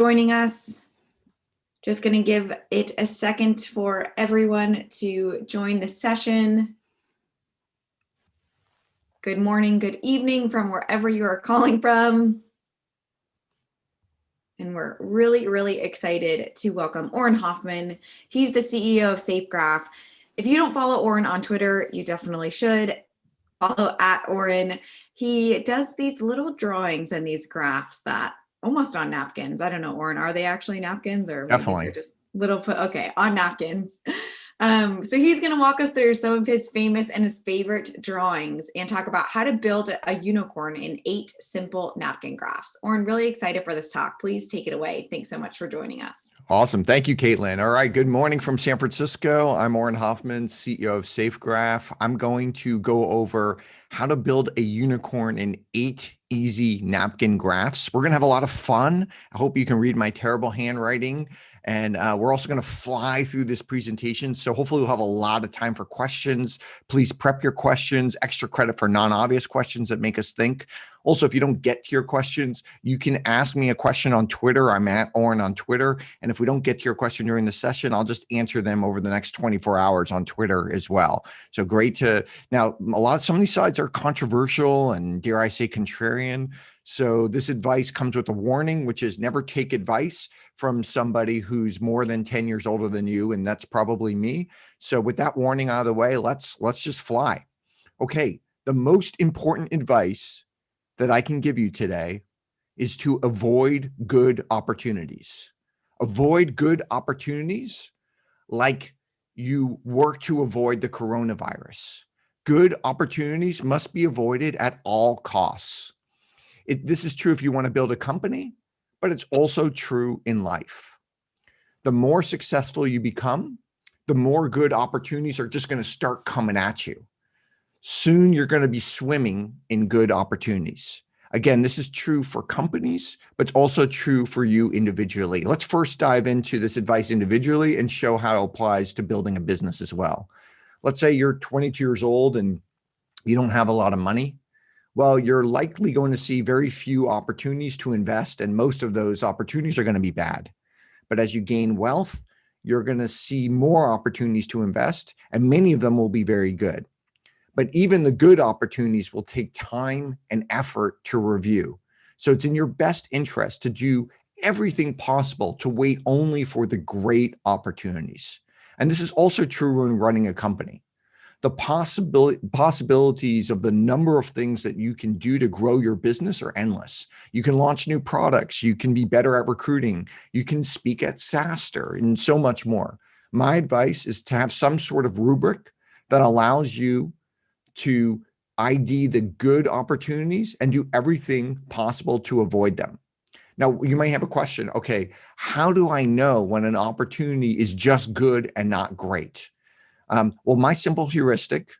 Joining us. Just going to give it a second for everyone to join the session. Good morning, good evening from wherever you are calling from. And we're really excited to welcome Auren Hoffman. He's the CEO of SafeGraph. If you don't follow Auren on Twitter, you definitely should. Follow @Auren. He does these little drawings and these graphs that almost on napkins. I don't know, Auren, are they actually napkins or maybe they're just little, okay, on napkins. So he's going to walk us through some of his famous and his favorite drawings and talk about how to build a unicorn in 8 simple napkin graphs. Auren, really excited for this talk. Please take it away. Thanks so much for joining us. Awesome. Thank you, Caitlin. All right. Good morning from San Francisco. I'm Auren Hoffman, CEO of SafeGraph. I'm going to go over how to build a unicorn in 8 easy napkin graphs. We're going to have a lot of fun. I hope you can read my terrible handwriting. And we're also going to fly through this presentation. So hopefully we'll have a lot of time for questions. Please prep your questions, extra credit for non-obvious questions that make us think. Also, if you don't get to your questions, you can ask me a question on Twitter. I'm @Auren on Twitter. And if we don't get to your question during the session, I'll just answer them over the next 24 hours on Twitter as well. So great to, now some of these sides are controversial and dare I say contrarian. So this advice comes with a warning, which is never take advice from somebody who's more than 10 years older than you. And that's probably me. So with that warning out of the way, let's just fly. Okay. The most important advice that I can give you today is to avoid good opportunities. Avoid good opportunities like you work to avoid the coronavirus. Good opportunities must be avoided at all costs. This is true if you want to build a company, but it's also true in life. The more successful you become, the more good opportunities are just going to start coming at you. Soon you're going to be swimming in good opportunities. Again, this is true for companies, but it's also true for you individually. Let's first dive into this advice individually and show how it applies to building a business as well. Let's say you're 22 years old and you don't have a lot of money. Well, you're likely going to see very few opportunities to invest, and most of those opportunities are going to be bad. But as you gain wealth, you're going to see more opportunities to invest, and many of them will be very good. But even the good opportunities will take time and effort to review. So it's in your best interest to do everything possible to wait only for the great opportunities. And this is also true when running a company. The possibilities of the number of things that you can do to grow your business are endless. You can launch new products. You can be better at recruiting. You can speak at SaaStr and so much more. My advice is to have some sort of rubric that allows you to ID the good opportunities and do everything possible to avoid them. Now, you may have a question. Okay, how do I know when an opportunity is just good and not great? Well, my simple heuristic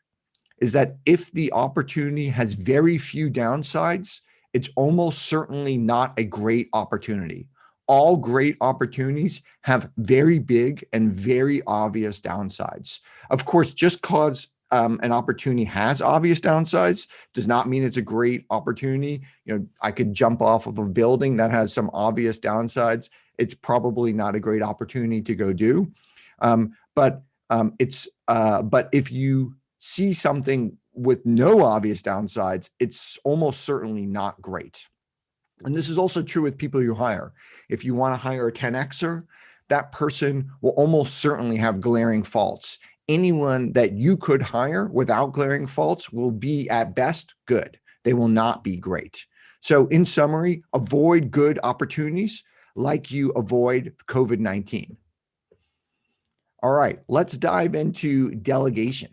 is that if the opportunity has very few downsides, it's almost certainly not a great opportunity. All great opportunities have very big and very obvious downsides. Of course, just because an opportunity has obvious downsides does not mean it's a great opportunity. You know, I could jump off of a building that has some obvious downsides. It's probably not a great opportunity to go do. But if you see something with no obvious downsides, it's almost certainly not great. And this is also true with people you hire. If you want to hire a 10Xer, that person will almost certainly have glaring faults. Anyone that you could hire without glaring faults will be at best good. They will not be great. So in summary, avoid good opportunities like you avoid COVID-19. All right, let's dive into delegation.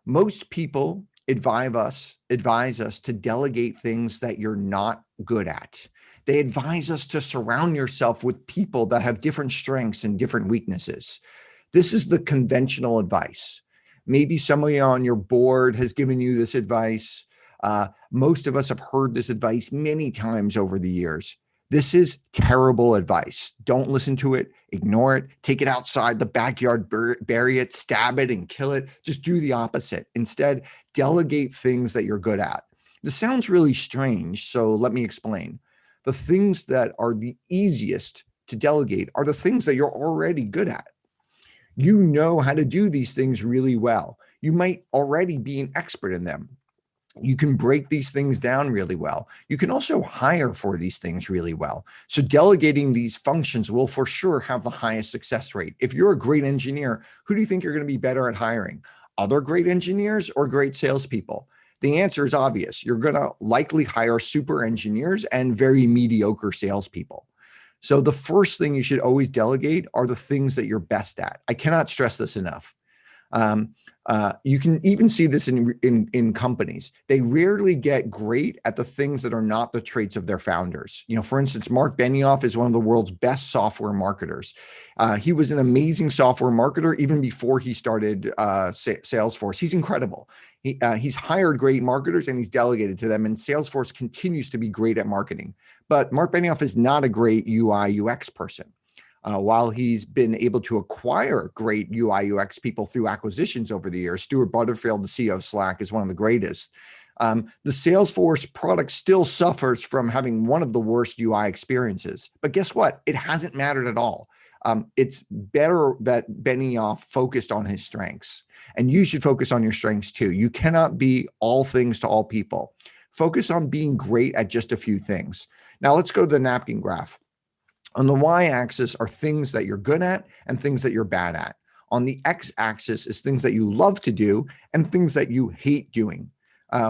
Most people advise us to delegate things that you're not good at. They advise us to surround yourself with people that have different strengths and different weaknesses. This is the conventional advice. Maybe somebody on your board has given you this advice. Most of us have heard this advice many times over the years. This is terrible advice. Don't listen to it. Ignore it. Take it outside the backyard, bury it, stab it, and kill it. Just do the opposite. Instead, delegate things that you're good at. This sounds really strange, so let me explain. The things that are the easiest to delegate are the things that you're already good at. You know how to do these things really well. You might already be an expert in them. You can break these things down really well. You can also hire for these things really well. So delegating these functions will for sure have the highest success rate. If you're a great engineer, who do you think you're going to be better at hiring? Other great engineers or great salespeople? The answer is obvious. You're going to likely hire super engineers and very mediocre salespeople. So the first thing you should always delegate are the things that you're best at. I cannot stress this enough. You can even see this in companies. They rarely get great at the things that are not the traits of their founders. For instance, Mark Benioff is one of the world's best software marketers. He was an amazing software marketer even before he started Salesforce. He's incredible. He's hired great marketers and he's delegated to them, and Salesforce continues to be great at marketing. But Mark Benioff is not a great UI UX person. While he's been able to acquire great UI UX people through acquisitions over the years, Stuart Butterfield, the CEO of Slack, is one of the greatest. The Salesforce product still suffers from having one of the worst UI experiences. But guess what? It hasn't mattered at all. It's better that Benioff focused on his strengths, and you should focus on your strengths too. You cannot be all things to all people. Focus on being great at just a few things. Now let's go to the napkin graph. On the y-axis are things that you're good at and things that you're bad at. On the x-axis is things that you love to do and things that you hate doing.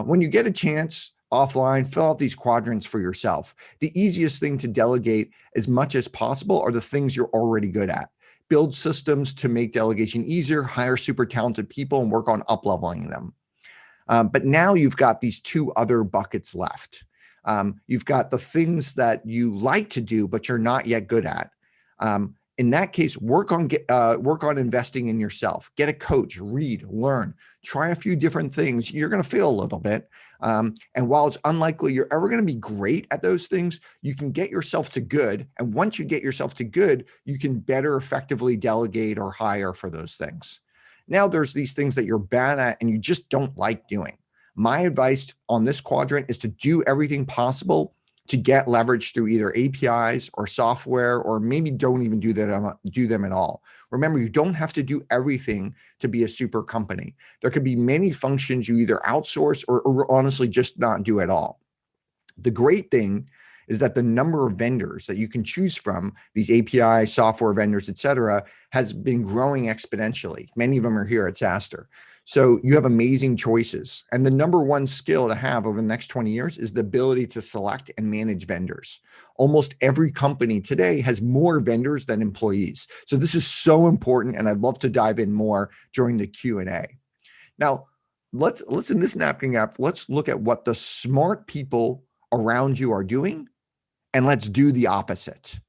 When you get a chance offline, fill out these quadrants for yourself. The easiest thing to delegate as much as possible are the things you're already good at. Build systems to make delegation easier, hire super talented people, and work on up-leveling them. But now you've got these two other buckets left. You've got the things that you like to do, but you're not yet good at. In that case, work on investing in yourself. Get a coach, read, learn, try a few different things. You're going to fail a little bit. And while it's unlikely you're ever going to be great at those things, you can get yourself to good. And once you get yourself to good, you can better effectively delegate or hire for those things. Now there's these things that you're bad at and you just don't like doing. My advice on this quadrant is to do everything possible to get leverage through either APIs or software, or maybe don't even do them at all. Remember, you don't have to do everything to be a super company. There could be many functions you either outsource or honestly just not do at all. The great thing is that the number of vendors that you can choose from, these API, software vendors, et cetera, has been growing exponentially. Many of them are here at SaaStr. So you have amazing choices. And the number one skill to have over the next 20 years is the ability to select and manage vendors. Almost every company today has more vendors than employees. So this is so important, and I'd love to dive in more during the Q&A. Now, let's in this napkin app, let's look at what the smart people around you are doing, and let's do the opposite.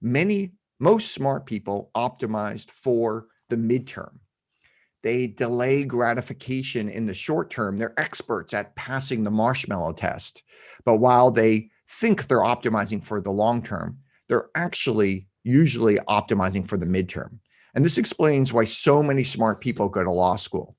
Most smart people optimized for the midterm. They delay gratification in the short term. They're experts at passing the marshmallow test. But while they think they're optimizing for the long term, they're actually usually optimizing for the midterm. And this explains why so many smart people go to law school.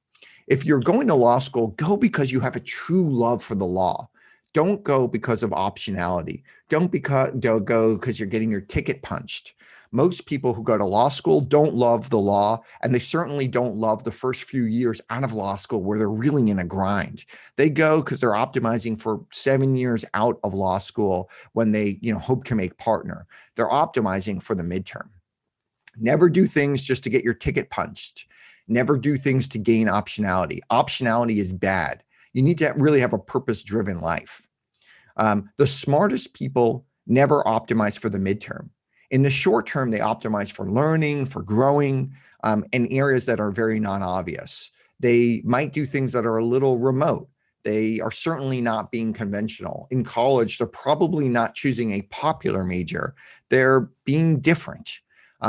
If you're going to law school, go because you have a true love for the law. Don't go because of optionality. Don't go because you're getting your ticket punched. Most people who go to law school don't love the law, and they certainly don't love the first few years out of law school where they're really in a grind. They go because they're optimizing for 7 years out of law school when they, hope to make partner. They're optimizing for the midterm. Never do things just to get your ticket punched. Never do things to gain optionality. Optionality is bad. You need to really have a purpose-driven life. The smartest people never optimize for the midterm. In the short term, they optimize for learning, for growing, in areas that are very non-obvious. They might do things that are a little remote. They are certainly not being conventional. In college, they're probably not choosing a popular major. They're being different.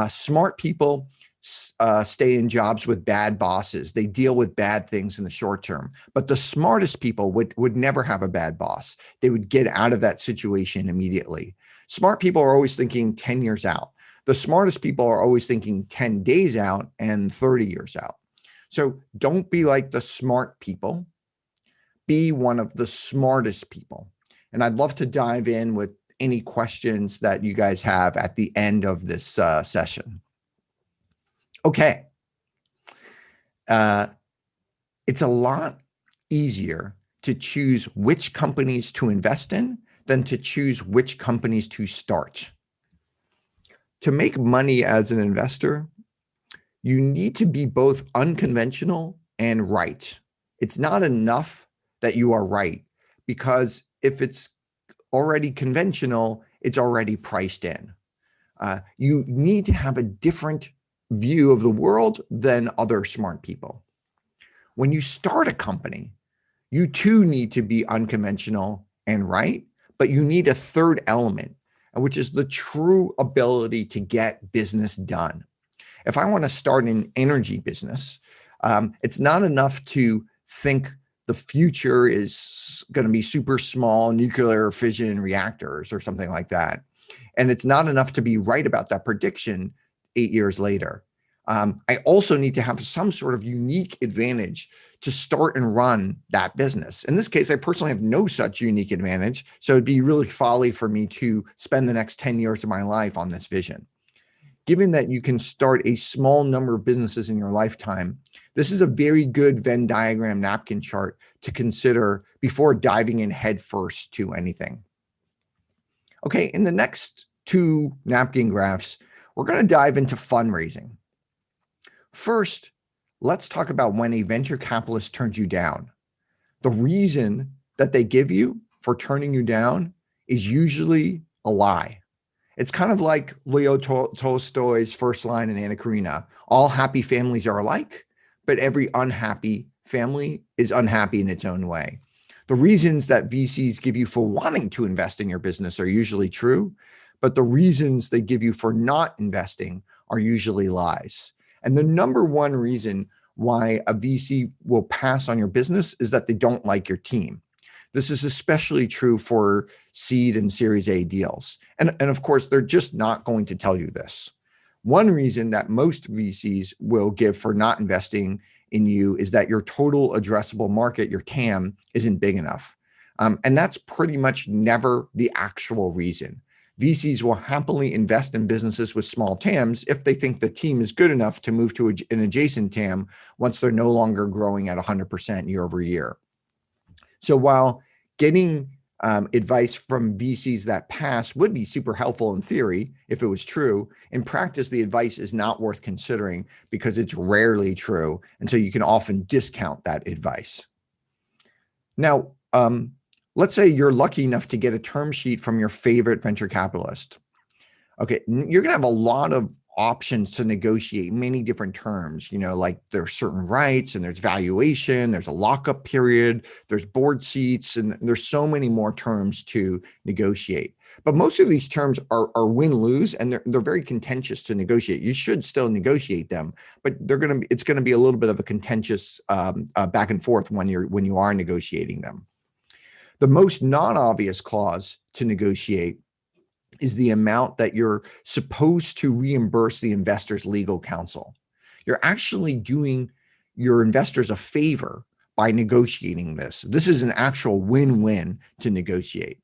Smart people stay in jobs with bad bosses. They deal with bad things in the short term. But the smartest people would never have a bad boss. They would get out of that situation immediately. Smart people are always thinking 10 years out. The smartest people are always thinking 10 days out and 30 years out. So don't be like the smart people. Be one of the smartest people. And I'd love to dive in with any questions that you guys have at the end of this session. Okay. It's a lot easier to choose which companies to invest in than to choose which companies to start. To make money as an investor, you need to be both unconventional and right. It's not enough that you are right, because if it's already conventional, it's already priced in. You need to have a different view of the world than other smart people. When you start a company, you too need to be unconventional and right, but you need a third element, which is the true ability to get business done. If I want to start an energy business, it's not enough to think the future is going to be super small nuclear fission reactors or something like that. And it's not enough to be right about that prediction 8 years later. I also need to have some sort of unique advantage to start and run that business. In this case, I personally have no such unique advantage. So it'd be really folly for me to spend the next 10 years of my life on this vision. Given that you can start a small number of businesses in your lifetime, this is a very good Venn diagram napkin chart to consider before diving in headfirst to anything. Okay, in the next 2 napkin graphs, we're going to dive into fundraising. First, let's talk about when a venture capitalist turns you down. The reason that they give you for turning you down is usually a lie. It's kind of like Leo Tolstoy's first line in Anna Karenina. All happy families are alike, but every unhappy family is unhappy in its own way. The reasons that VCs give you for wanting to invest in your business are usually true, but the reasons they give you for not investing are usually lies. And the number one reason why a VC will pass on your business is that they don't like your team. This is especially true for seed and Series A deals. And of course, they're just not going to tell you this. One reason that most VCs will give for not investing in you is that your total addressable market, your TAM, isn't big enough. And that's pretty much never the actual reason. VCs will happily invest in businesses with small TAMs if they think the team is good enough to move to an adjacent TAM once they're no longer growing at 100% year over year. So while getting advice from VCs that pass would be super helpful in theory if it was true, in practice, the advice is not worth considering because it's rarely true. And so you can often discount that advice. Now, let's say you're lucky enough to get a term sheet from your favorite venture capitalist. Okay, you're going to have a lot of options to negotiate many different terms, like there's certain rights and there's valuation, there's a lockup period, there's board seats, and there's so many more terms to negotiate. But most of these terms are win-lose, and they're very contentious to negotiate. You should still negotiate them, but it's going to be a little bit of a contentious back and forth when you are negotiating them. The most non-obvious clause to negotiate is the amount that you're supposed to reimburse the investor's legal counsel. You're actually doing your investors a favor by negotiating this. This is an actual win-win to negotiate.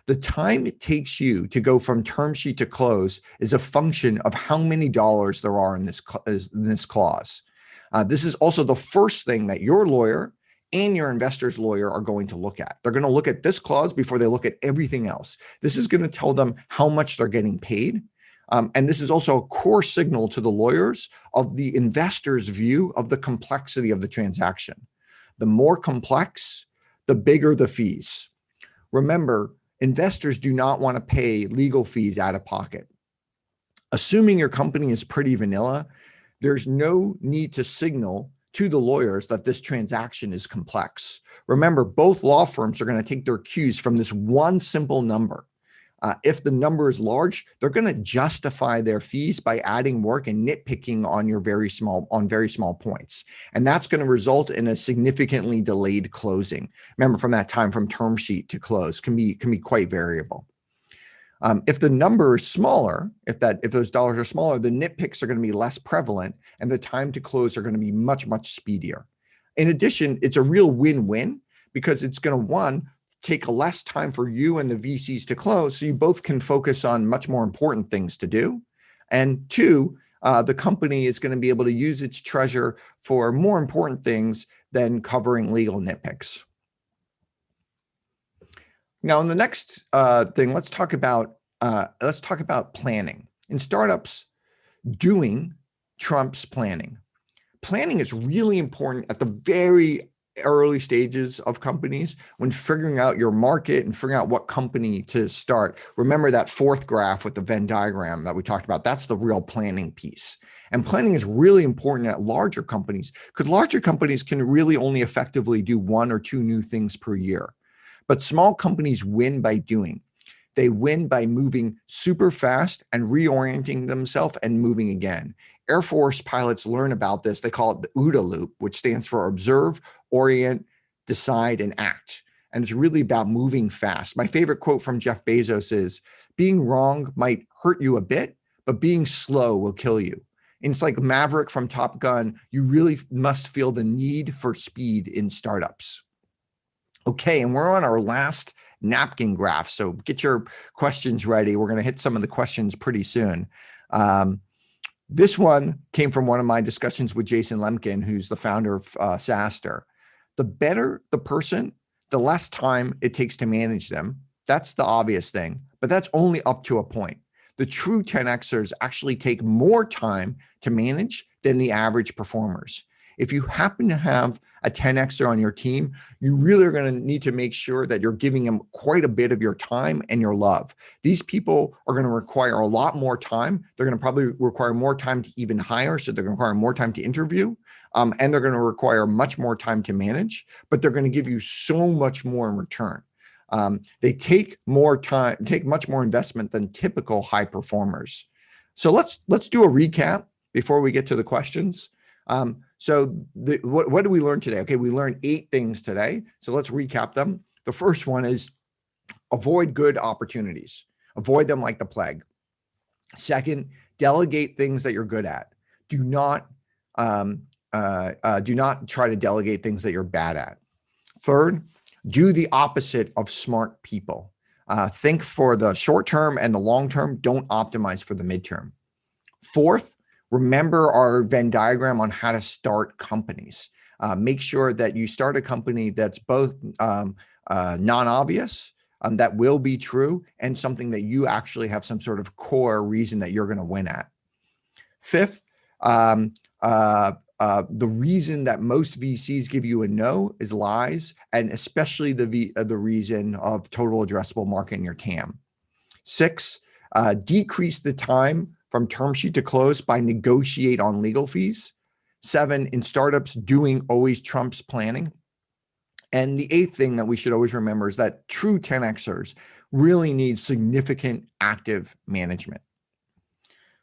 The time it takes you to go from term sheet to close is a function of how many dollars there are in this clause. This is also the first thing that your lawyer and your investor's lawyer are going to look at. They're going to look at this clause before they look at everything else. This is going to tell them how much they're getting paid. And this is also a core signal to the lawyers of the investor's view of the complexity of the transaction. The more complex, the bigger the fees. Remember, investors do not want to pay legal fees out of pocket. Assuming your company is pretty vanilla, there's no need to signal to the lawyers that this transaction is complex. Remember, both law firms are going to take their cues from this one simple number. If the number is large, they're going to justify their fees by adding work and nitpicking on very small points. And that's going to result in a significantly delayed closing. Remember, from that time from term sheet to close can be quite variable. If the number is smaller, if those dollars are smaller, the nitpicks are going to be less prevalent and the time to close are going to be much, much speedier. In addition, it's a real win-win because it's going to, one, take less time for you and the VCs to close, so you both can focus on much more important things to do. And two, the company is going to be able to use its treasure for more important things than covering legal nitpicks. Now, in the next thing, let's talk about planning. In startups, doing trumps planning. Planning is really important at the very early stages of companies when figuring out your market and figuring out what company to start. Remember that fourth graph with the Venn diagram that we talked about? That's the real planning piece. And planning is really important at larger companies because larger companies can really only effectively do 1 or 2 new things per year. But small companies win by doing. They win by moving super fast and reorienting themselves and moving again. Air Force pilots learn about this. They call it the OODA loop, which stands for observe, orient, decide, and act. And it's really about moving fast. My favorite quote from Jeff Bezos is, being wrong might hurt you a bit, but being slow will kill you. And it's like Maverick from Top Gun. You really must feel the need for speed in startups. Okay, and we're on our last napkin graph. So get your questions ready. We're going to hit some of the questions pretty soon. This one came from one of my discussions with Jason Lemkin, who's the founder of SaaStr. The better the person, the less time it takes to manage them. That's the obvious thing, but that's only up to a point. The true 10Xers actually take more time to manage than the average performers. If you happen to have a 10Xer on your team, you really are going to need to make sure that you're giving them quite a bit of your time and your love. These people are going to require a lot more time. They're going to probably require more time to even hire. So they're going to require more time to interview. And they're going to require much more time to manage, but they're going to give you so much more in return. They take more time, take much more investment than typical high performers. So let's do a recap before we get to the questions. So what did we learn today? Okay, we learned 8 things today. So let's recap them. The first one is avoid good opportunities. Avoid them like the plague. Second, delegate things that you're good at. Do not try to delegate things that you're bad at. Third, do the opposite of smart people. Think for the short term and the long term. Don't optimize for the midterm. Fourth, remember our Venn diagram on how to start companies. Make sure that you start a company that's both non-obvious, that will be true, and something that you actually have some sort of core reason that you're going to win at. Fifth, the reason that most VCs give you a no is lies, and especially the reason of total addressable market in your TAM. 6, decrease the time from term sheet to close by negotiate on legal fees. 7, in startups, doing always trumps planning. And the 8th thing that we should always remember is that true 10Xers really need significant active management.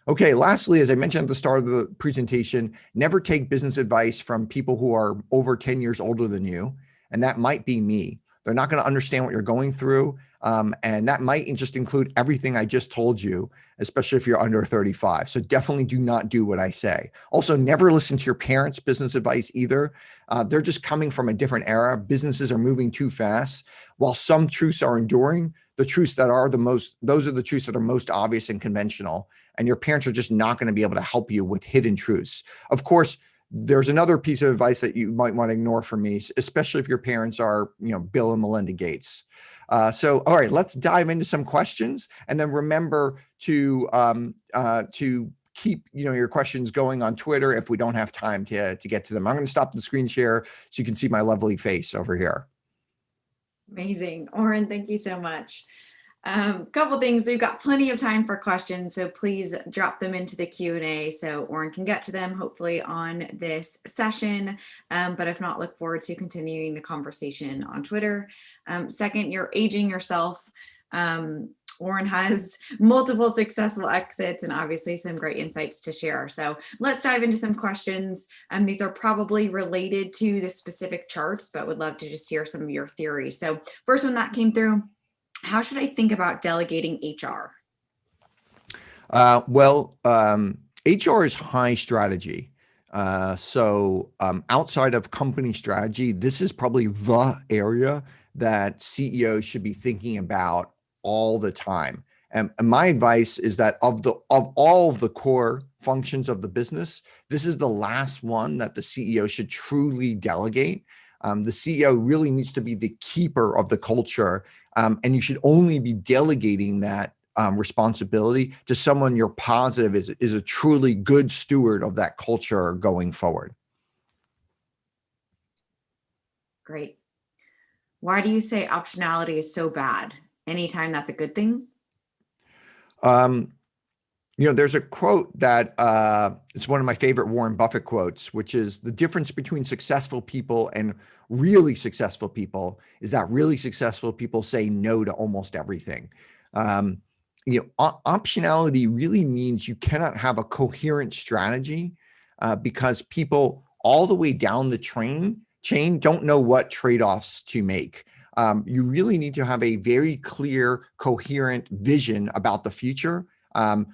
Okay, lastly, as I mentioned at the start of the presentation, never take business advice from people who are over 10 years older than you, and that might be me. They're not going to understand what you're going through, and that might just include everything I just told you, especially if you're under 35. So definitely do not do what I say. Also, never listen to your parents' business advice either. They're just coming from a different era. Businesses are moving too fast. While some truths are enduring, the truths that are those are the truths that are most obvious and conventional. And your parents are just not going to be able to help you with hidden truths. Of course, there's another piece of advice that you might want to ignore from me, especially if your parents are, Bill and Melinda Gates. So, all right, let's dive into some questions, and then remember to keep your questions going on Twitter if we don't have time to get to them. I'm going to stop the screen share so you can see my lovely face over here. Amazing, Auren. Thank you so much. Couple things. We've got plenty of time for questions, so please drop them into the Q&A so Auren can get to them hopefully on this session. But if not, look forward to continuing the conversation on Twitter. Second, you're aging yourself. Auren has multiple successful exits and obviously some great insights to share. So let's dive into some questions. These are probably related to the specific charts, but would love to just hear some of your theories. So first one that came through: how should I think about delegating HR? HR is high strategy. So outside of company strategy, this is probably the area that CEOs should be thinking about all the time. And my advice is that of all of the core functions of the business, this is the last one that the CEO should truly delegate. The CEO really needs to be the keeper of the culture, and you should only be delegating that responsibility to someone you're positive is a truly good steward of that culture going forward. Great. Why do you say optionality is so bad? Anytime that's a good thing? There's a quote that it's one of my favorite Warren Buffett quotes, which is the difference between successful people and really successful people is that really successful people say no to almost everything. Optionality really means you cannot have a coherent strategy because people all the way down the chain don't know what trade-offs to make. You really need to have a very clear, coherent vision about the future. And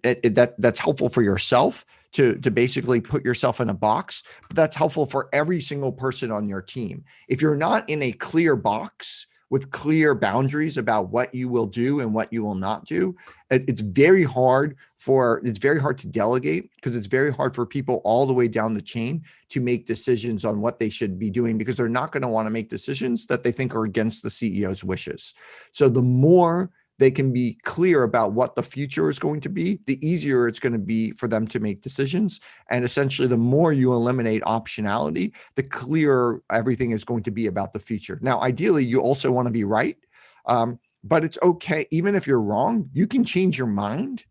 that's helpful for yourself to basically put yourself in a box, but that's helpful for every single person on your team. If you're not in a clear box with clear boundaries about what you will do and what you will not do, it's very hard to delegate, because it's very hard for people all the way down the chain to make decisions on what they should be doing, because they're not going to want to make decisions that they think are against the CEO's wishes. So the more they can be clear about what the future is going to be, the easier it's going to be for them to make decisions. And essentially, the more you eliminate optionality, the clearer everything is going to be about the future. Now, ideally, you also want to be right, but it's okay. Even if you're wrong, you can change your mind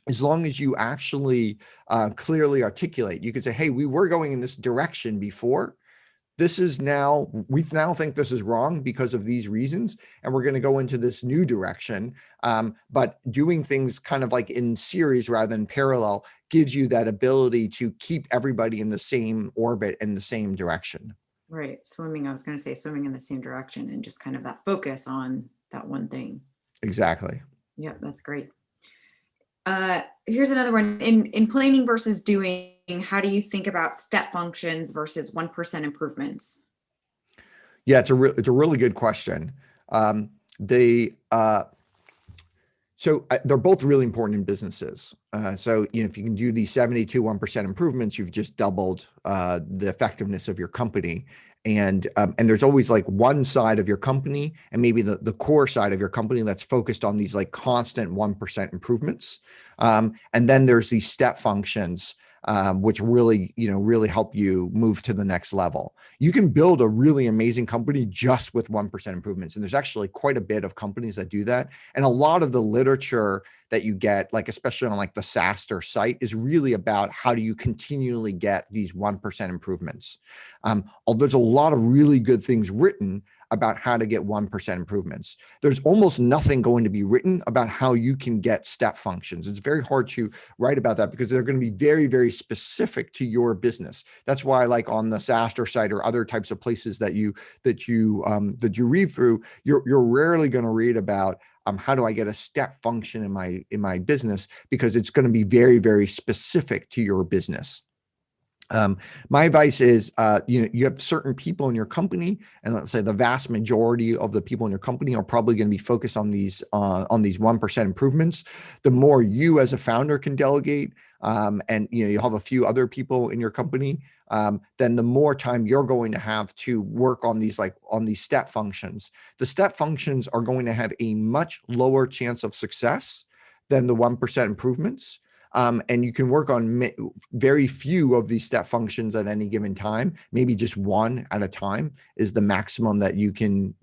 as long as you actually clearly articulate. You could say, hey, we were going in this direction before. We now think this is wrong because of these reasons, and we're going to go into this new direction. But doing things kind of like in series rather than parallel gives you that ability to keep everybody in the same orbit and the same direction. Right. I was going to say swimming in the same direction, and just kind of that focus on that one thing. Exactly. Yep, that's great. Here's another one. In planning versus doing, how do you think about step functions versus 1% improvements? Yeah, it's a really good question. They're both really important in businesses. So if you can do these 72 1% improvements, you've just doubled the effectiveness of your company. And there's always like one side of your company and maybe the core side of your company that's focused on these like constant 1% improvements. And then there's these step functions, which really help you move to the next level. You can build a really amazing company just with 1% improvements. And there's actually quite a bit of companies that do that. And a lot of the literature that you get, like especially on like the SaaStr site, is really about how do you continually get these 1% improvements. There's a lot of really good things written about how to get 1% improvements. There's almost nothing going to be written about how you can get step functions. It's very hard to write about that because they're going to be very, very specific to your business. That's why, like on the SaaStr site or other types of places that you read through, you're rarely going to read about how do I get a step function in my business, because it's going to be very, very specific to your business. My advice is, you have certain people in your company, and let's say the vast majority of the people in your company are probably going to be focused on these 1% improvements. The more you as a founder can delegate, and you'll have a few other people in your company, then the more time you're going to have to work on these step functions. The step functions are going to have a much lower chance of success than the 1% improvements. And you can work on very few of these step functions at any given time. Maybe just one at a time is the maximum that you can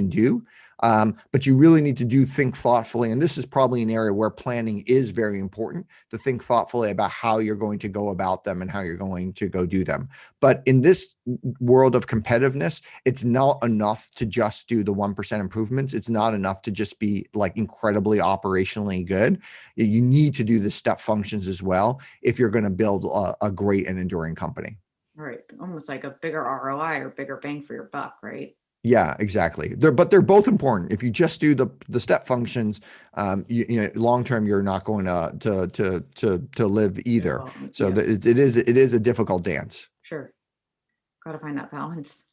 do. But you really need to think thoughtfully. And this is probably an area where planning is very important, to think thoughtfully about how you're going to go about them and how you're going to go do them. But in this world of competitiveness, it's not enough to just do the 1% improvements. It's not enough to just be like incredibly operationally good. You need to do the step functions as well if you're going to build a great and enduring company. Right. Almost like a bigger ROI or bigger bang for your buck, right? Yeah, exactly. They're both important. If you just do the step functions, long term, you're not going to live either. Well, So yeah. it is a difficult dance. Sure. Got to find that balance.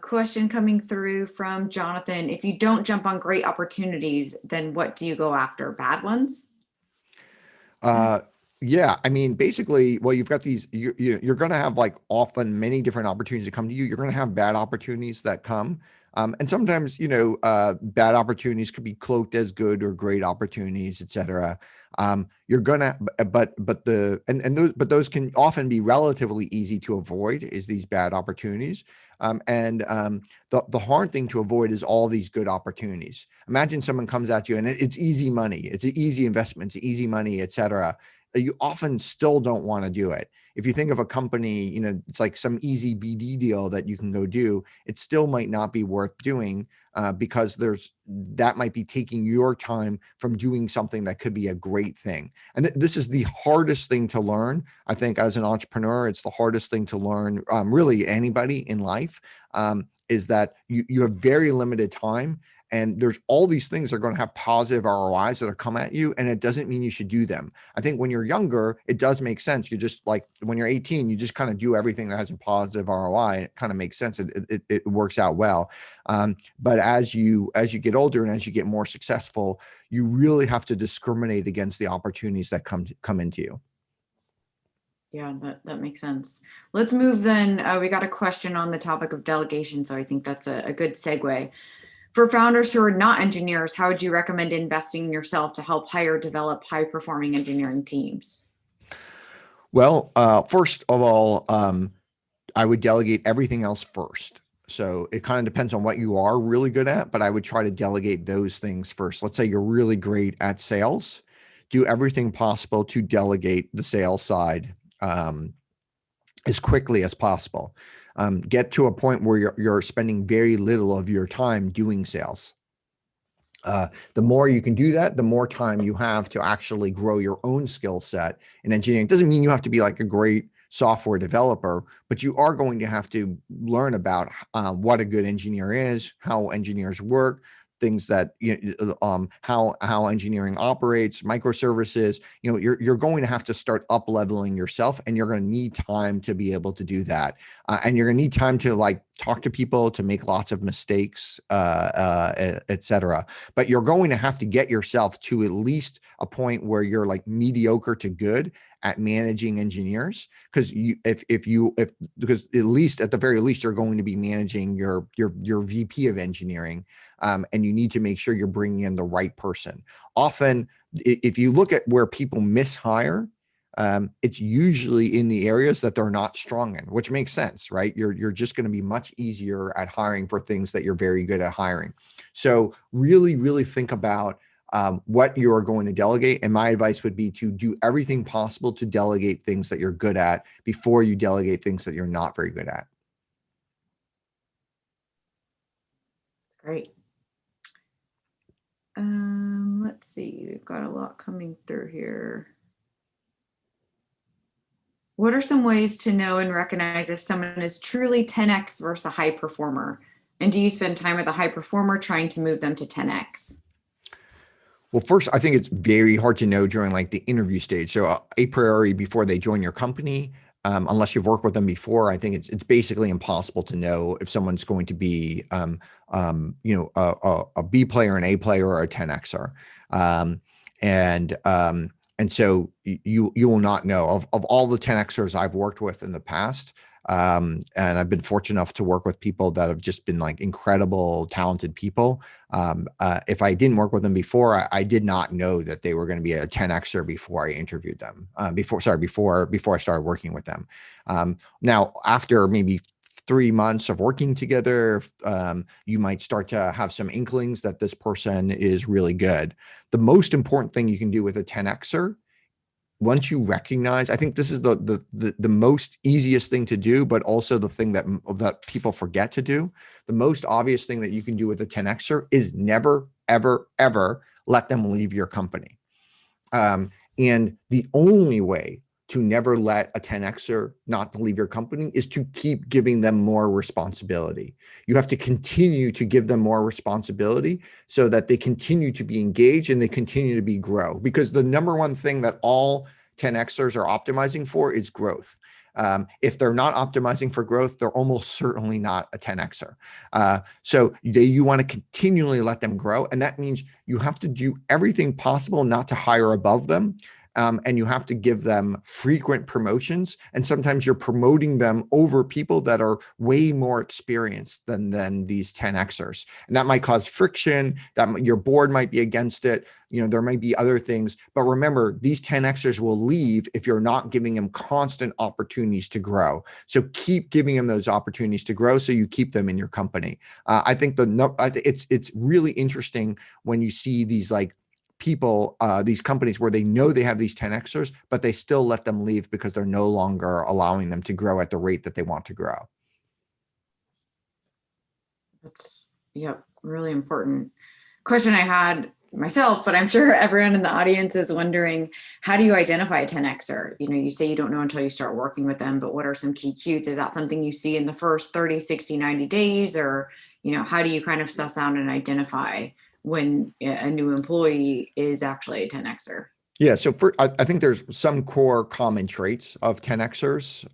Question coming through from Jonathan. If you don't jump on great opportunities, then what do you go after? Bad ones? Yeah, I mean, basically, well, you've got these, you're going to have like often many different opportunities that come to you. You're going to have bad opportunities that come. And sometimes, bad opportunities could be cloaked as good or great opportunities, et cetera. You're gonna, but those can often be relatively easy to avoid, is these bad opportunities. The hard thing to avoid is all these good opportunities. Imagine someone comes at you and it's easy money, it's an easy investment, it's easy money, et cetera. You often still don't want to do it. If you think of a company, it's like some easy BD deal that you can go do, it still might not be worth doing because that might be taking your time from doing something that could be a great thing. And this is the hardest thing to learn. I think as an entrepreneur, it's the hardest thing to learn, really anybody in life, is that you have very limited time. And there's all these things that are going to have positive ROIs that are come at you, and it doesn't mean you should do them. I think when you're younger, it does make sense. You just like when you're 18, you just kind of do everything that has a positive ROI. It kind of makes sense. It works out well. But as you get older and as you get more successful, you really have to discriminate against the opportunities that come into you. Yeah, that makes sense. Let's move then. We got a question on the topic of delegation, so I think that's a good segue. For founders who are not engineers, how would you recommend investing in yourself to help hire, develop high-performing engineering teams? Well, first of all, I would delegate everything else first. So it kind of depends on what you are really good at, but I would try to delegate those things first. Let's say you're really great at sales. Do everything possible to delegate the sales side as quickly as possible. Get to a point where you're spending very little of your time doing sales. The more you can do that, the more time you have to actually grow your own skill set in engineering. It doesn't mean you have to be like a great software developer, but you are going to have to learn about what a good engineer is, how engineers work, things that how engineering operates, microservices. You're going to have to start up leveling yourself, and you're going to need time to be able to do that. And you're going to need time to like talk to people, to make lots of mistakes, et cetera. But you're going to have to get yourself to at least a point where you're like mediocre to good at managing engineers, because because at the very least you're going to be managing your VP of engineering, and you need to make sure you're bringing in the right person. Often, if you look at where people mishire, it's usually in the areas that they're not strong in, which makes sense, right? You're just going to be much easier at hiring for things that you're very good at hiring. So really, really think about what you are going to delegate. And my advice would be to do everything possible to delegate things that you're good at before you delegate things that you're not very good at. That's great. Let's see, we've got a lot coming through here. What are some ways to know and recognize if someone is truly 10x versus a high performer? And do you spend time with a high performer trying to move them to 10x? Well, first, I think it's very hard to know during like the interview stage. So a priori, before they join your company, unless you've worked with them before, I think it's basically impossible to know if someone's going to be, a B player, an A player, or a 10xer. And so you will not know of all the 10xers I've worked with in the past. And I've been fortunate enough to work with people that have just been like incredible, talented people. If I didn't work with them before, I did not know that they were going to be a 10xer before I interviewed them, before I started working with them. Now, after maybe 3 months of working together, you might start to have some inklings that this person is really good. The most important thing you can do with a 10xer, once you recognize, I think this is the most easiest thing to do, but also the thing that people forget to do. The most obvious thing that you can do with a 10xer is never, ever, ever let them leave your company. And the only way to never let a 10xer not to leave your company is to keep giving them more responsibility. You have to continue to give them more responsibility so that they continue to be engaged and they continue to grow. Because the number one thing that all 10xers are optimizing for is growth. If they're not optimizing for growth, they're almost certainly not a 10Xer. So you want to continually let them grow. And that means you have to do everything possible not to hire above them. And you have to give them frequent promotions. And sometimes you're promoting them over people that are way more experienced than these 10Xers. And that might cause friction, that your board might be against it. There might be other things. But remember, these 10Xers will leave if you're not giving them constant opportunities to grow. So keep giving them those opportunities to grow so you keep them in your company. I think it's really interesting when you see these people, these companies where they know they have these 10Xers, but they still let them leave because they're no longer allowing them to grow at the rate that they want to grow. That's, really important question I had myself, but I'm sure everyone in the audience is wondering, how do you identify a 10Xer? You say you don't know until you start working with them, but what are some key cues? Is that something you see in the first 30, 60, 90 days? Or, how do you kind of suss out and identify when a new employee is actually a 10Xer? Yeah, so I think there's some core common traits of 10Xers.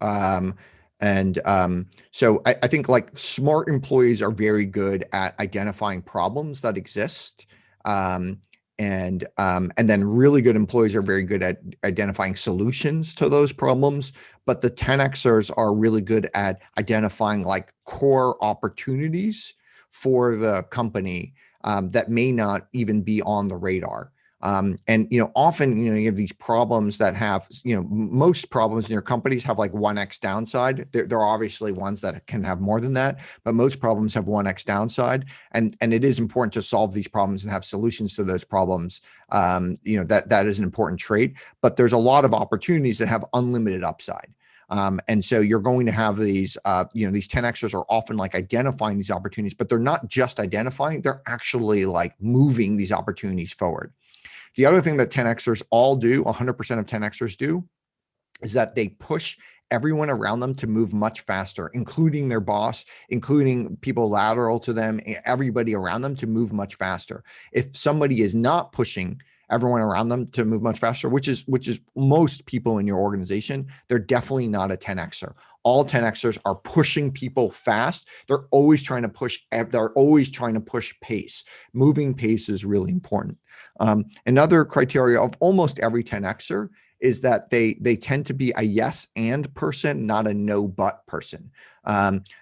So I think smart employees are very good at identifying problems that exist. And then really good employees are very good at identifying solutions to those problems. But the 10Xers are really good at identifying core opportunities for the company that may not even be on the radar. Often, you have these problems that have, most problems in your companies have 1x downside. There are obviously ones that can have more than that, but most problems have 1x downside. And it is important to solve these problems and have solutions to those problems. That is an important trait, but there's a lot of opportunities that have unlimited upside. And so you're going to have these, these 10Xers are often identifying these opportunities, but they're not just identifying, they're actually moving these opportunities forward. The other thing that 10Xers all do, 100% of 10Xers do, is that they push everyone around them to move much faster, including their boss, including people lateral to them, everybody around them to move much faster. If somebody is not pushing everyone around them to move much faster, which is most people in your organization, they're definitely not a 10Xer. All 10Xers are pushing people fast. They're always trying to push. They're always trying to push pace. Moving pace is really important. Another criteria of almost every 10Xer is that they tend to be a yes and person, not a no but person.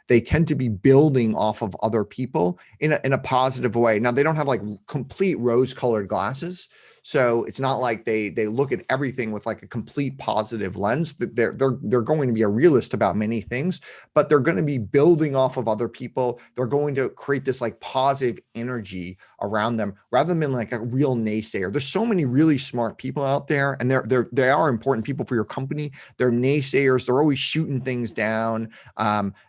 They tend to be building off of other people in a positive way. Now, they don't have complete rose-colored glasses. So it's not like they look at everything with a complete positive lens. They're going to be a realist about many things, but they're going to be building off of other people. They're going to create this positive energy around them rather than a real naysayer. There's so many really smart people out there, and they are important people for your company. They're naysayers. They're always shooting things down.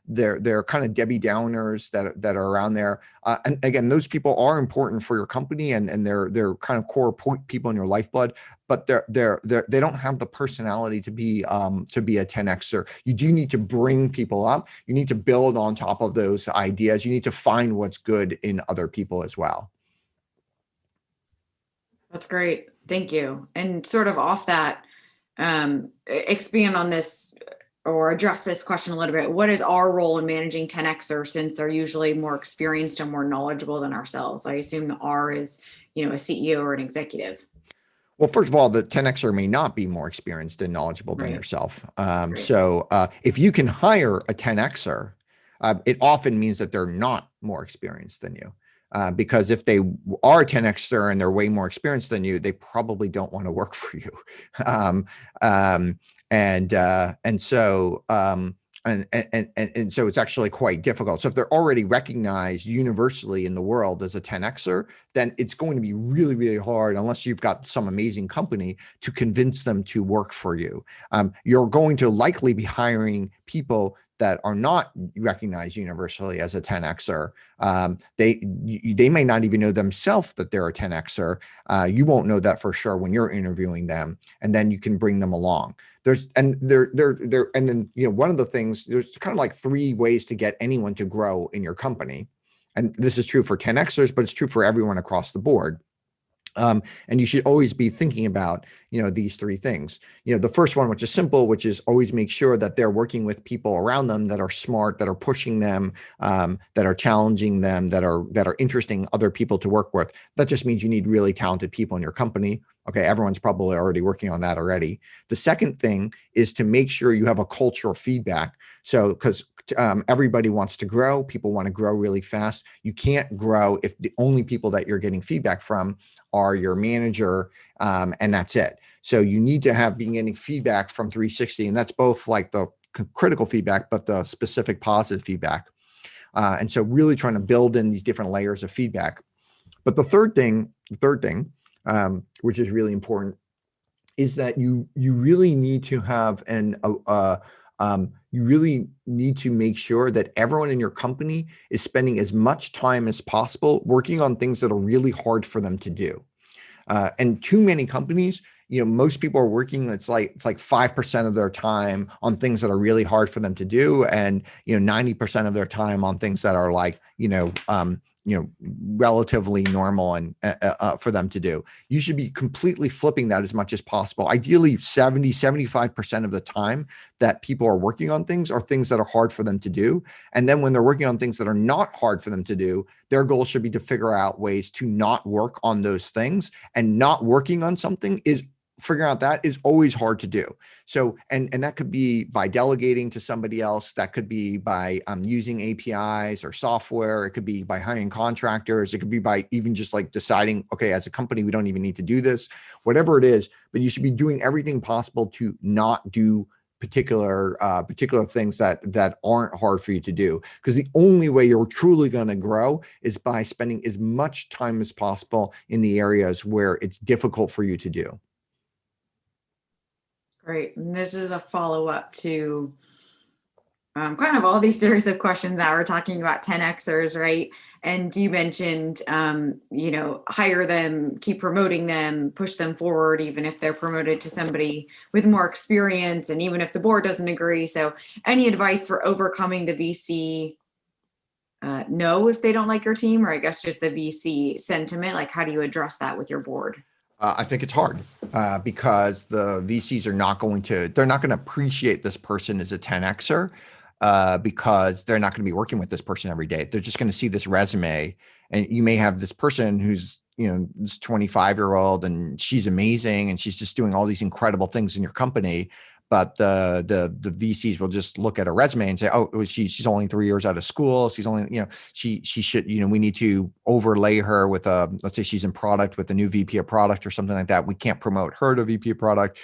They're kind of Debbie Downers that are around there. And again, those people are important for your company, and they're kind of core people in your lifeblood, but they don't have the personality to be a 10Xer. You do need to bring people up. You need to build on top of those ideas. You need to find what's good in other people as well. That's great. Thank you. And sort of off that, expand on this or address this question a little bit. What is our role in managing 10Xer, since they're usually more experienced and more knowledgeable than ourselves? I assume the R is, a CEO or an executive. Well, first of all, the 10Xer may not be more experienced and knowledgeable than yourself. So if you can hire a 10Xer, it often means that they're not more experienced than you. Because if they are a 10Xer and they're way more experienced than you, they probably don't want to work for you. So it's actually quite difficult. So if they're already recognized universally in the world as a 10Xer, then it's going to be really, really hard, unless you've got some amazing company, to convince them to work for you. You're going to likely be hiring people that are not recognized universally as a 10Xer. They may not even know themselves that they're a 10Xer. You won't know that for sure when you're interviewing them, and then you can bring them along. One of the things, there's kind of 3 ways to get anyone to grow in your company. And this is true for 10Xers, but it's true for everyone across the board. And you should always be thinking about, these three things. The first one, which is simple, which is always make sure that they're working with people around them that are smart, that are pushing them, that are challenging them, that are interesting other people to work with. That just means you need really talented people in your company. Okay, everyone's probably already working on that already. The second thing is to make sure you have a culture of feedback. So, because everybody wants to grow, people want to grow really fast. You can't grow if the only people that you're getting feedback from are your manager, and that's it. So you need to be getting feedback from 360, and that's both like the critical feedback, but the specific positive feedback. And so really trying to build in these different layers of feedback. But the third thing, which is really important, is that you really need to have you really need to make sure that everyone in your company is spending as much time as possible working on things that are really hard for them to do. And too many companies, most people are working, it's like 5% of their time on things that are really hard for them to do. And, 90% of their time on things that are like, relatively normal and for them to do. You should be completely flipping that as much as possible. Ideally, 75% of the time that people are working on things are things that are hard for them to do. And then when they're working on things that are not hard for them to do, their goal should be to figure out ways to not work on those things. And not working on something is figuring out that is always hard to do. So, and that could be by delegating to somebody else. That could be by using APIs or software. It could be by hiring contractors. It could be by even just like deciding, okay, as a company, we don't even need to do this, whatever it is, but you should be doing everything possible to not do particular things that aren't hard for you to do. Because the only way you're truly going to grow is by spending as much time as possible in the areas where it's difficult for you to do. Great. And this is a follow-up to kind of all these series of questions that we're talking about 10Xers, right? And you mentioned, hire them, keep promoting them, push them forward, even if they're promoted to somebody with more experience, and even if the board doesn't agree. So any advice for overcoming the VC no if they don't like your team, or I guess just the VC sentiment? Like, how do you address that with your board? I think it's hard because the VCs they're not going to appreciate this person as a 10Xer because they're not going to be working with this person every day. They're just going to see this resume, and you may have this person who's, this 25-year-old, and she's amazing, and she's just doing all these incredible things in your company. But the VCs will just look at a resume and say, oh, she's only 3 years out of school. She's only, she should, we need to overlay her with let's say she's in product with a new VP of product or something like that. We can't promote her to VP of product.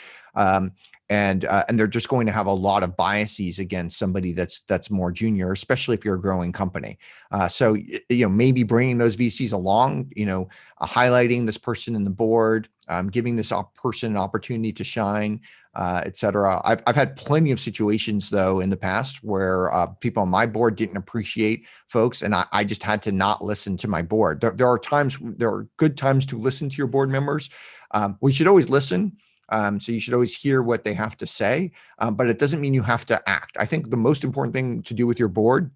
And they're just going to have a lot of biases against somebody that's more junior, especially if you're a growing company. So maybe bringing those VCs along, highlighting this person in the board, giving this person an opportunity to shine, et cetera. I've had plenty of situations though in the past where people on my board didn't appreciate folks, and I just had to not listen to my board. There are good times to listen to your board members. We should always listen. So you should always hear what they have to say, but it doesn't mean you have to act. I think the most important thing to do with your board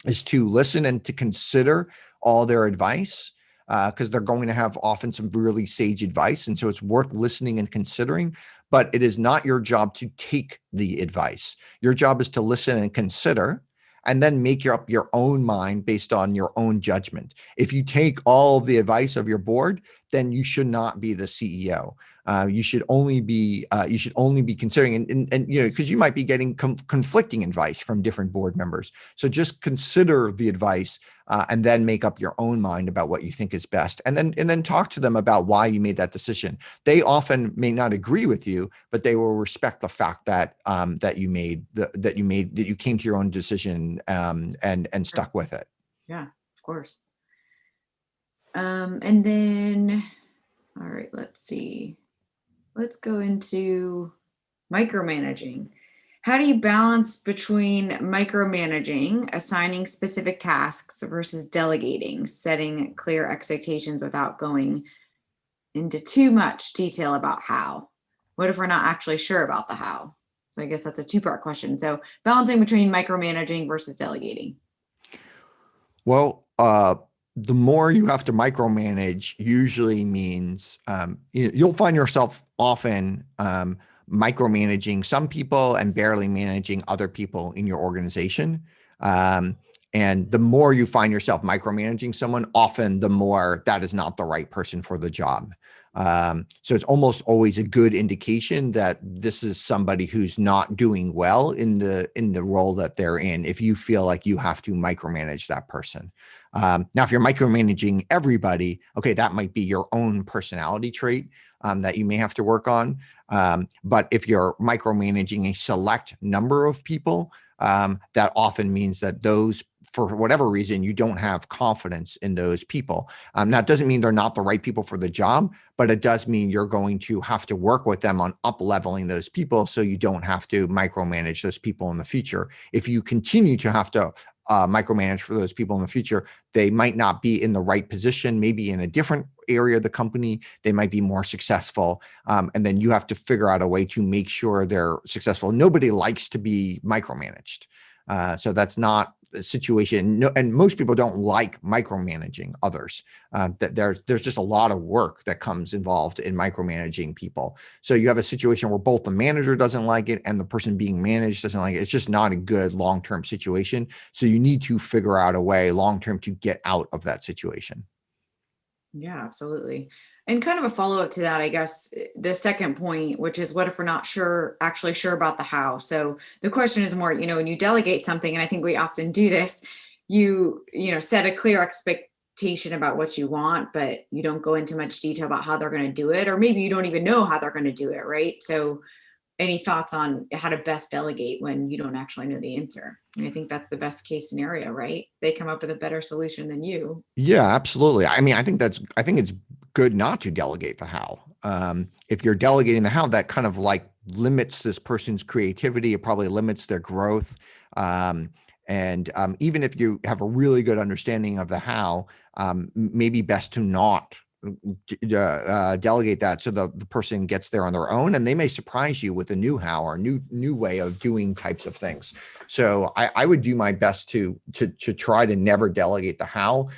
is to listen and to consider all their advice, because they're going to have often some really sage advice. And so it's worth listening and considering, but it is not your job to take the advice. Your job is to listen and consider, and then make up your own mind based on your own judgment. If you take all of the advice of your board, then you should not be the CEO. You should only be considering, and because you might be getting conflicting advice from different board members. So just consider the advice and then make up your own mind about what you think is best, and then talk to them about why you made that decision. They often may not agree with you, but they will respect the fact that you came to your own decision and stuck with it. Yeah, of course. And then, all right, let's see. Let's go into micromanaging. How do you balance between micromanaging, assigning specific tasks, versus delegating, setting clear expectations without going into too much detail about how? What if we're not actually sure about the how? So I guess that's a two-part question. So balancing between micromanaging versus delegating. Well, the more you have to micromanage usually means you'll find yourself often micromanaging some people and barely managing other people in your organization. And the more you find yourself micromanaging someone, often the more that is not the right person for the job. So it's almost always a good indication that this is somebody who's not doing well in the role that they're in, if you feel like you have to micromanage that person. Now, if you're micromanaging everybody, okay, that might be your own personality trait that you may have to work on. But if you're micromanaging a select number of people, that often means that those, for whatever reason, you don't have confidence in those people. Now, it doesn't mean they're not the right people for the job, but it does mean you're going to have to work with them on up-leveling those people so you don't have to micromanage those people in the future. If you continue to have to micromanage for those people in the future, they might not be in the right position, maybe in a different area of the company, they might be more successful. And then you have to figure out a way to make sure they're successful. Nobody likes to be micromanaged. So that's not a situation. No, and most people don't like micromanaging others. That there's just a lot of work that comes involved in micromanaging people. So you have a situation where both the manager doesn't like it and the person being managed doesn't like it. It's just not a good long-term situation. So you need to figure out a way long-term to get out of that situation. Yeah, absolutely. And kind of a follow-up to that, I guess, the second point, which is what if we're not actually sure about the how? So the question is more, when you delegate something, and I think we often do this, set a clear expectation about what you want, but you don't go into much detail about how they're going to do it, or maybe you don't even know how they're going to do it, right? So any thoughts on how to best delegate when you don't actually know the answer? I think that's the best case scenario, right? They come up with a better solution than you. Yeah, absolutely. I mean, I think it's good not to delegate the how. If you're delegating the how, that kind of like limits this person's creativity. It probably limits their growth. And even if you have a really good understanding of the how, maybe best to not delegate that so the person gets there on their own, and they may surprise you with a new how or new way of doing types of things. So I would do my best to try to never delegate the how.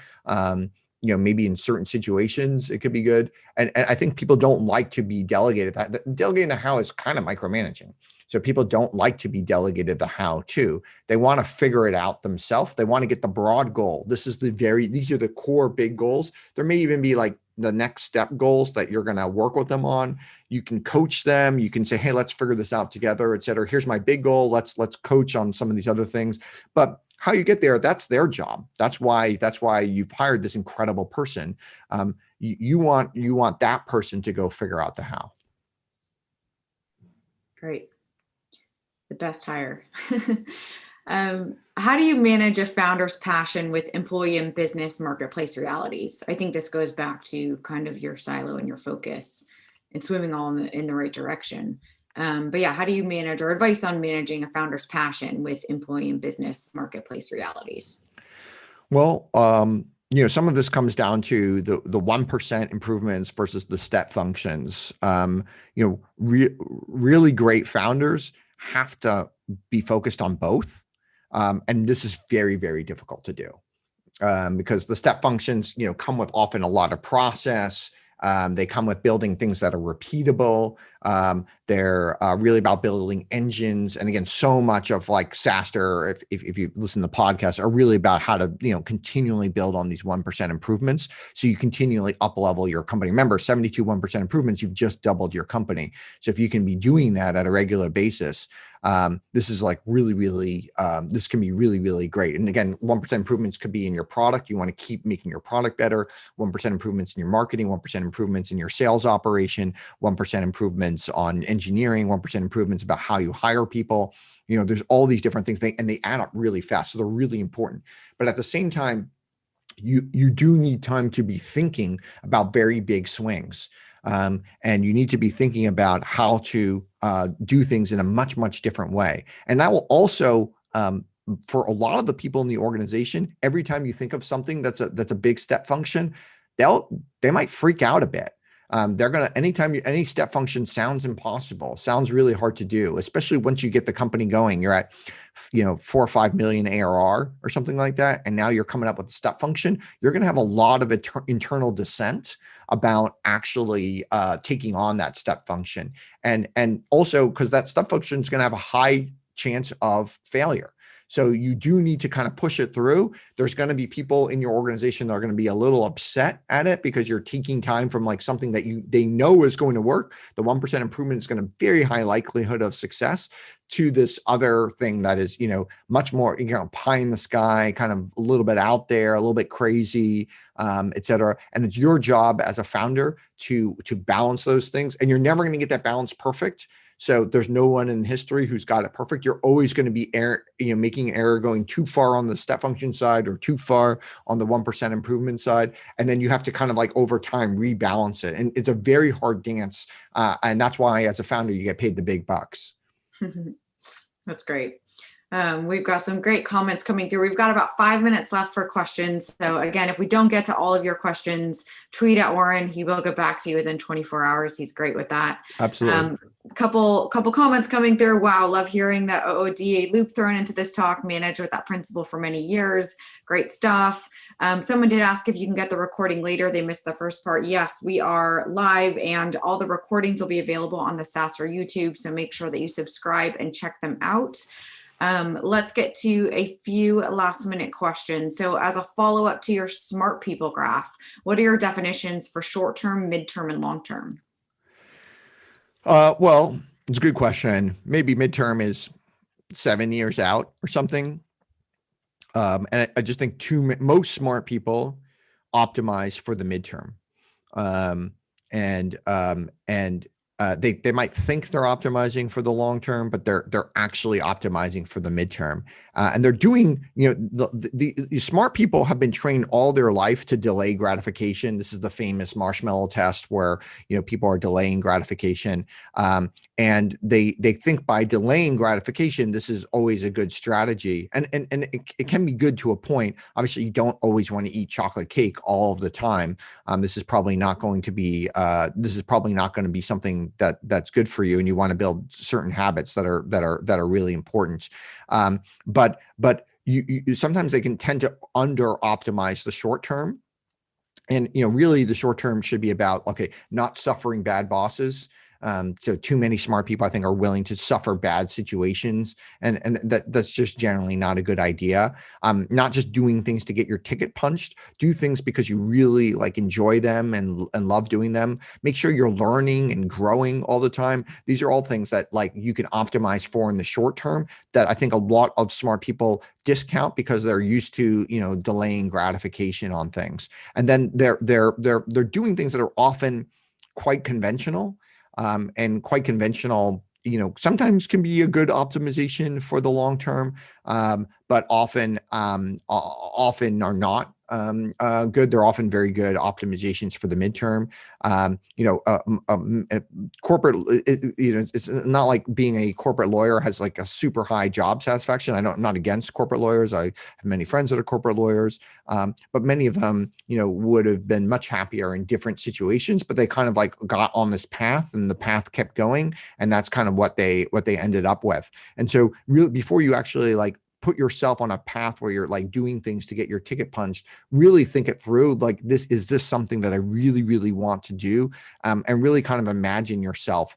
Maybe in certain situations it could be good, and I think people don't like to be delegated. Delegating the how is kind of micromanaging. So people don't like to be delegated the how to. They want to figure it out themselves. They want to get the broad goal. These are the core big goals. There may even be like the next step goals that you're going to work with them on. You can coach them. You can say, hey, let's figure this out together, et cetera. Here's my big goal. Let's coach on some of these other things. But how you get there, that's their job. That's why you've hired this incredible person. You want that person to go figure out the how. Great. The best hire. How do you manage a founder's passion with employee and business marketplace realities? I think this goes back to kind of your silo and your focus and swimming all in the right direction. But yeah, how do you manage, or advice on managing a founder's passion with employee and business marketplace realities? Well, some of this comes down to the 1% improvements versus the step functions. Really great founders have to be focused on both. And this is very, very difficult to do because the step functions, come with often a lot of process. They come with building things that are repeatable. They're really about building engines. And again, so much of like SaaStr, if you listen to the podcast, are really about how to, continually build on these 1% improvements. So you continually up level your company. Remember, 72 1% improvements, you've just doubled your company. So if you can be doing that at a regular basis, this is like really, really, this can be really, really great. And again, 1% improvements could be in your product. You want to keep making your product better. 1% improvements in your marketing, 1% improvements in your sales operation, 1% improvements on engineering, 1% improvements about how you hire people. There's all these different things, and they add up really fast. So they're really important. But at the same time, you do need time to be thinking about very big swings. And you need to be thinking about how to do things in a much, much different way. And that will also, for a lot of the people in the organization, every time you think of something that's a big step function, they might freak out a bit. They're going to, any step function sounds impossible, sounds really hard to do, especially once you get the company going. You're at, 4 or 5 million ARR or something like that. And now you're coming up with a step function. You're going to have a lot of internal dissent about actually taking on that step function. And also because that step function is going to have a high chance of failure. So you do need to kind of push it through. There's going to be people in your organization that are going to be a little upset at it because you're taking time from like something that they know is going to work. The 1% improvement is going to very high likelihood of success to this other thing that is, much more, pie in the sky, kind of a little bit out there, a little bit crazy, et cetera. And it's your job as a founder to balance those things. And you're never going to get that balance perfect. So there's no one in history who's got it perfect. You're always going to be making error going too far on the step function side or too far on the 1% improvement side. And then you have to kind of like over time rebalance it. And it's a very hard dance. And that's why as a founder, you get paid the big bucks. That's great. We've got some great comments coming through. We've got about 5 minutes left for questions. So again, if we don't get to all of your questions, tweet at Auren. He will get back to you within 24 hours. He's great with that. Absolutely. Couple comments coming through. Wow, love hearing the OODA loop thrown into this talk. Managed with that principle for many years. Great stuff. Someone did ask if you can get the recording later. They missed the first part. Yes, we are live and all the recordings will be available on the SaaStr YouTube. So make sure that you subscribe and check them out. Let's get to a few last minute questions. So as a follow-up to your smart people graph, what are your definitions for short-term, midterm, and long-term? Well, it's a good question. Maybe midterm is 7 years out or something. And I just think most smart people optimize for the midterm. They might think they're optimizing for the long term, but they're actually optimizing for the midterm. And they're doing, the smart people have been trained all their life to delay gratification. This is the famous marshmallow test where, people are delaying gratification. And they think by delaying gratification, this is always a good strategy. And it can be good to a point. Obviously, you don't always want to eat chocolate cake all of the time. This is probably not going to be something that's good for you, and you want to build certain habits that are really important. But you sometimes they can tend to under optimize the short term, and really the short term should be about not suffering bad bosses. So too many smart people, I think, are willing to suffer bad situations, and that's just generally not a good idea. Not just doing things to get your ticket punched. Do things because you really enjoy them and love doing them. Make sure you're learning and growing all the time. These are all things that you can optimize for in the short term that I think a lot of smart people discount because they're used to delaying gratification on things, and then they're doing things that are often quite conventional. And quite conventional, sometimes can be a good optimization for the long term, but often are not good. They're often very good optimizations for the midterm. Corporate, it's not like being a corporate lawyer has a super high job satisfaction. I'm not against corporate lawyers. I have many friends that are corporate lawyers, but many of them, would have been much happier in different situations, but they kind of got on this path and the path kept going. And that's kind of what they ended up with. And so really, before you actually put yourself on a path where you're doing things to get your ticket punched, really think it through. Is this something that I really, really want to do? And really kind of imagine yourself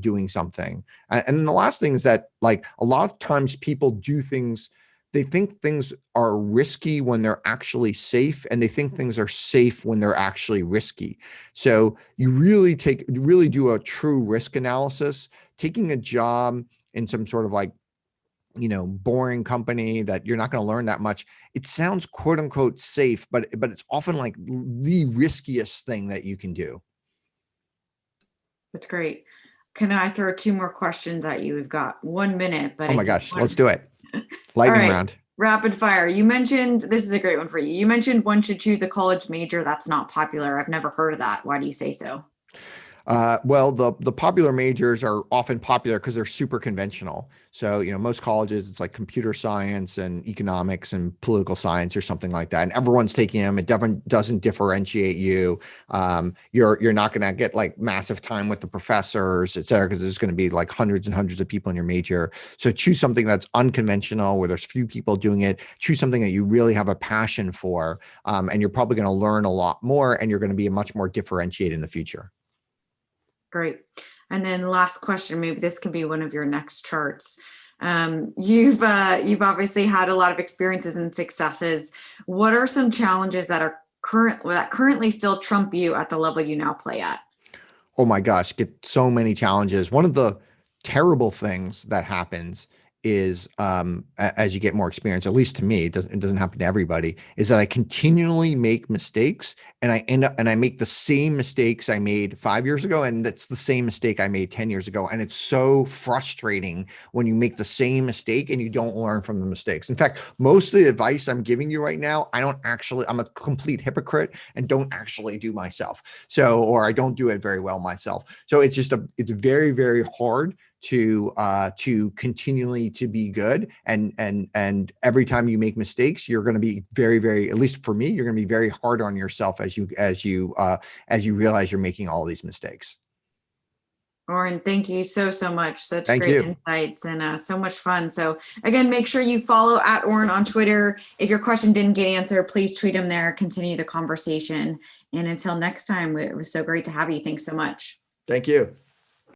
doing something. And then the last thing is that a lot of times people do things, they think things are risky when they're actually safe, and they think things are safe when they're actually risky. So you really do a true risk analysis. Taking a job in some sort of boring company that you're not going to learn that much. It sounds quote unquote safe, but it's often the riskiest thing that you can do. That's great. Can I throw 2 more questions at you? We've got 1 minute, but oh my gosh, let's do it. Lightning round. Rapid fire. You mentioned, this is a great one for you. You mentioned one should choose a college major that's not popular. I've never heard of that. Why do you say so? Well, the popular majors are often popular because they're super conventional. So, most colleges, it's like computer science and economics and political science or something like that. And everyone's taking them. It definitely doesn't differentiate you. You're not going to get like massive time with the professors, et cetera, because there's going to be like hundreds and hundreds of people in your major. So choose something that's unconventional, where there's few people doing it. Choose something that you really have a passion for, and you're probably going to learn a lot more, and you're going to be much more differentiated in the future. Great. And then last question, maybe this could be one of your next charts. You've obviously had a lot of experiences and successes. What are some challenges that currently still trump you at the level you now play at? Oh my gosh, get so many challenges. One of the terrible things that happens is, as you get more experience, at least to me, it doesn't happen to everybody, is that I continually make mistakes, and I make the same mistakes I made 5 years ago, and that's the same mistake I made 10 years ago. And it's so frustrating when you make the same mistake and you don't learn from the mistakes. In fact, most of the advice I'm giving you right now, I'm a complete hypocrite and don't actually do myself. So, or I don't do it very well myself. So it's very, very hard to continually to be good, and every time you make mistakes, you're going to be very, very, at least for me, you're going to be very hard on yourself as you realize you're making all these mistakes. Auren, thank you so much. Such Thank great you. insights and so much fun. So again, make sure you follow at Auren on Twitter. If your question didn't get answered, please tweet him there. Continue the conversation. And until next time, it was so great to have you. Thanks so much. Thank you.